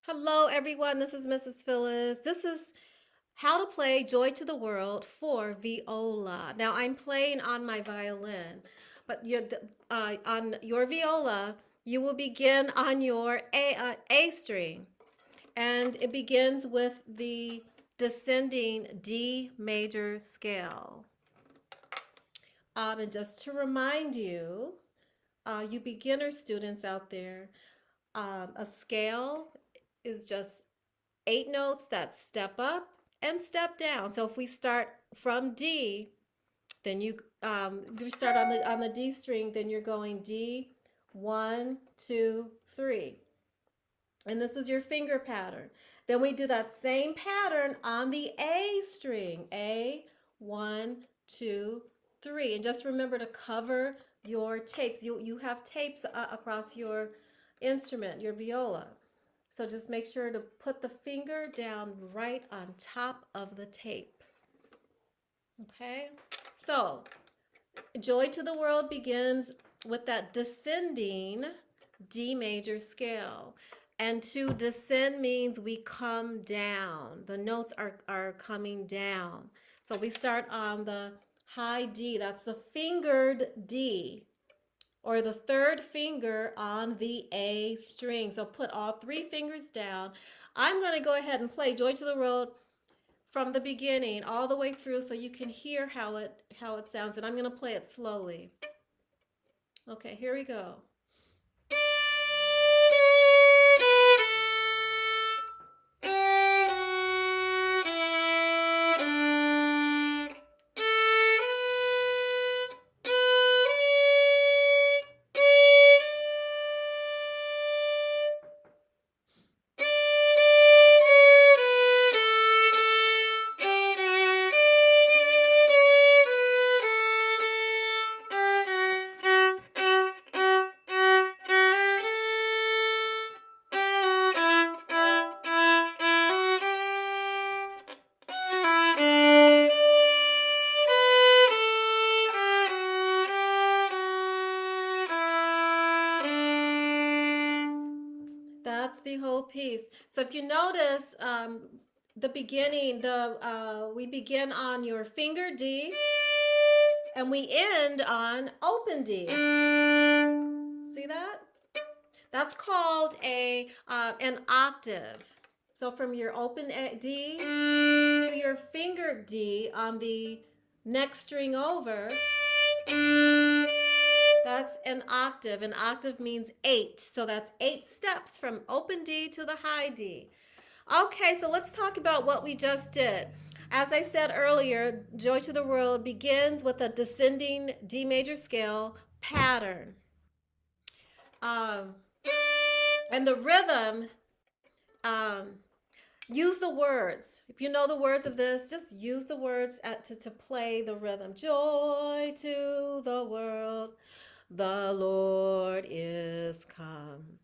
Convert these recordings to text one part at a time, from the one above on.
Hello, everyone. This is Mrs. Phyllis. This is how to play Joy to the World for viola. Now, I'm playing on my violin, but on your viola, you will begin on your A string, and it begins with the descending D major scale. And just to remind you, you beginner students out there, a scale is just 8 notes that step up and step down. So if we start from D, then you start on the D string, then you're going D, 1, 2, 3, and this is your finger pattern. Then we do that same pattern on the A string, A, 1, 2, 3, and just remember to cover your tapes. You have tapes across your instrument, your viola. So just make sure to put the finger down right on top of the tape. Okay? So, Joy to the World begins with that descending D major scale. And to descend means we come down. The notes are coming down. So we start on the high D. That's the fingered D, or the third finger on the A string. So put all 3 fingers down. I'm going to go ahead and play Joy to the World from the beginning all the way through so you can hear how it sounds, and I'm going to play it slowly. Okay, here we go. That's the whole piece. So if you notice, the beginning, we begin on your finger D, and we end on open D. See that? That's called an octave. So from your open D to your finger D on the next string over, that's an octave. An octave means 8. So that's 8 steps from open D to the high D. Okay, so let's talk about what we just did. As I said earlier, Joy to the World begins with a descending D major scale pattern. And the rhythm, um, use the words. If you know the words of this, just use the words to play the rhythm. Joy to the world, the Lord is come.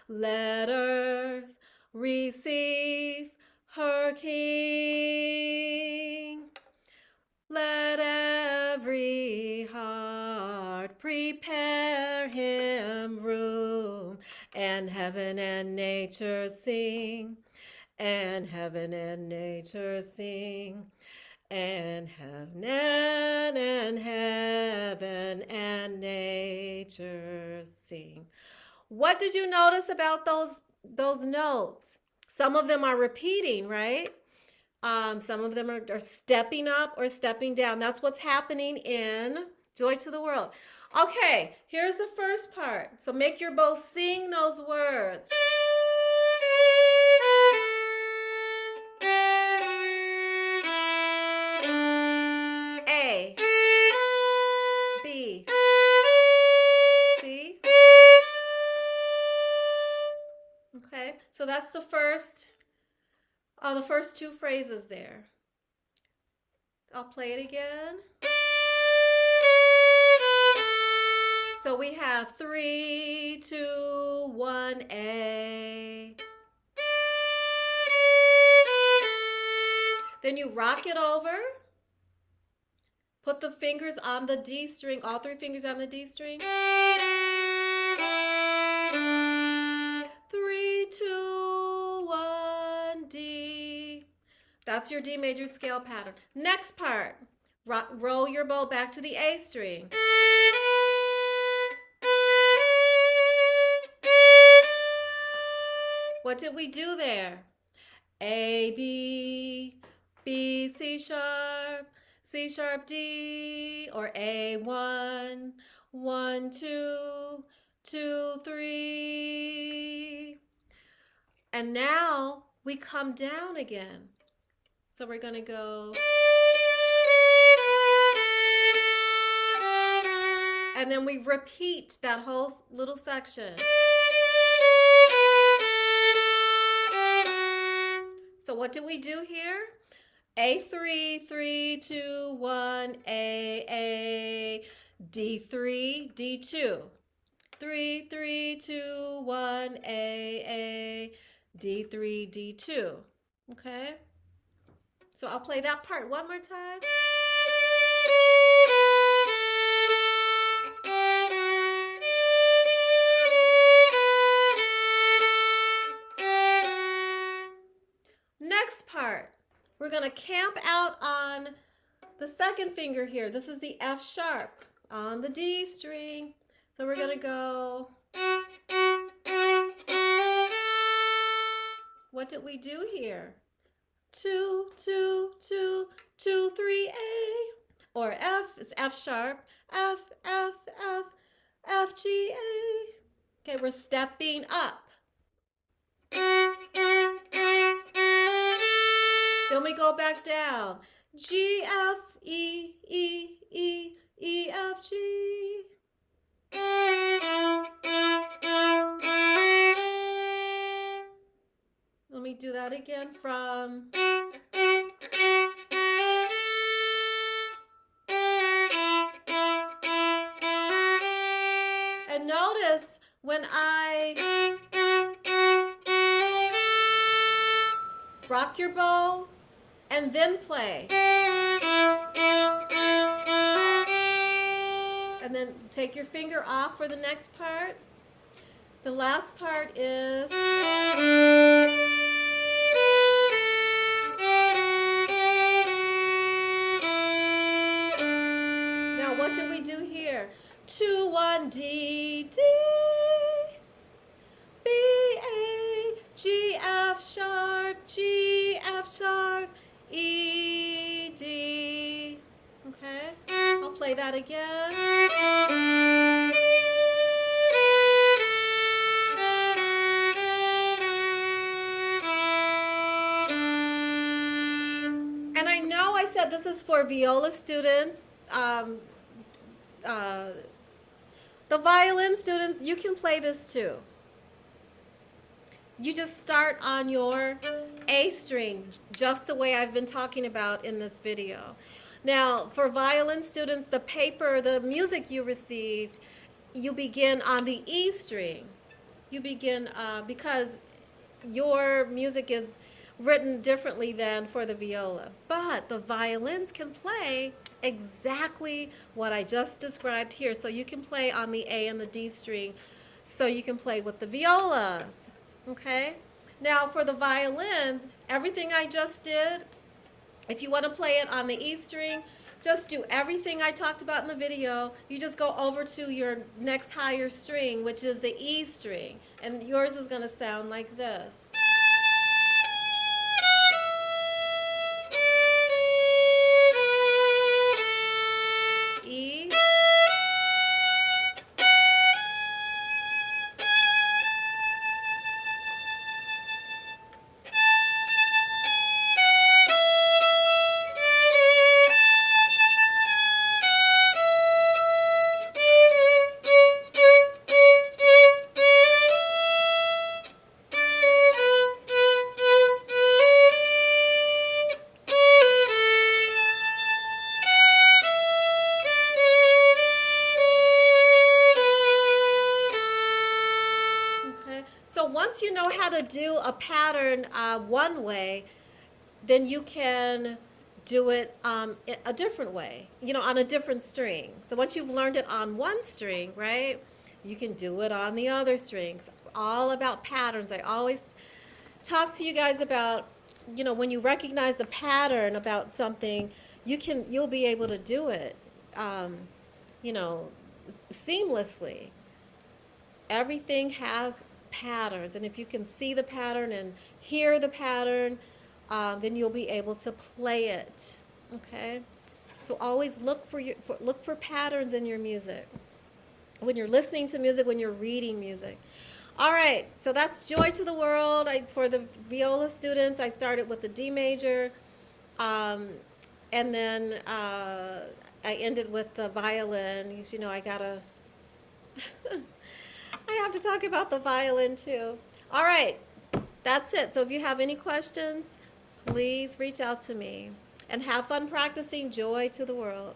Let earth receive her King. Let every heart prepare him room, and heaven and nature sing, and heaven and nature sing, and heaven and nature sing. What did you notice about those notes? Some of them are repeating, right? Some of them are stepping up or stepping down. That's what's happening in Joy to the World. Okay, here's the first part. So make your bow sing those words. A, B, C. Okay, so that's the first 2 phrases there. I'll play it again. So we have 3, 2, 1, A. Then you rock it over. Put the fingers on the D string, all 3 fingers on the D string. 3, 2, 1. That's your D major scale pattern. Next part, roll your bow back to the A string. What did we do there? A, B, B, C sharp, C sharp, D, or A, 1, 1, 2, 2, 3. And now we come down again. So we're going to go. And then we repeat that whole little section. So what do we do here? A3, 3, 2, 1, A, D3, D2. 3, 3, 2, 1, A, D3, D2. Okay? So I'll play that part one more time. Next part, we're going to camp out on the second finger here. This is the F sharp on the D string. So we're going to go. What did we do here? 2, 2, 2, 2, 3, A. Or F, it's F sharp. F, F, F, F, G, A. Okay, we're stepping up. Then we go back down. G, F, E, E, E, E, F, G. Let me do that again from. And notice when I rock your bow and then play. And then take your finger off for the next part. The last part is. Now what do we do here? 2, 1, D, D, B, A, G, F sharp, G, F sharp, E, D. Okay, I'll play that again. And I know I said this is for viola students. The violin students, you can play this too. You just start on your A string, just the way I've been talking about in this video. Now, for violin students, the paper, the music you received, you begin on the E string. You begin because your music is written differently than for the viola. But the violins can play exactly what I just described here. So you can play on the A and the D string, so you can play with the violas. Okay? Now for the violins, everything I just did, if you want to play it on the E string, just do everything I talked about in the video. You just go over to your next higher string, which is the E string. And yours is going to sound like this. E. So once you know how to do a pattern one way, then you can do it a different way, you know, on a different string. So once you've learned it on one string, right, you can do it on the other strings. All about patterns. I always talk to you guys about when you recognize the pattern about something, you'll be able to do it, um, you know, seamlessly. Everything has patterns, and if you can see the pattern and hear the pattern, then you'll be able to play it. Okay, so always look for patterns in your music when you're listening to music, when you're reading music. All right, so that's Joy to the World. For the viola students, I started with the D major, um, and then I ended with the violin. I gotta, I have to talk about the violin too. All right, that's it. So if you have any questions, please reach out to me and have fun practicing Joy to the World.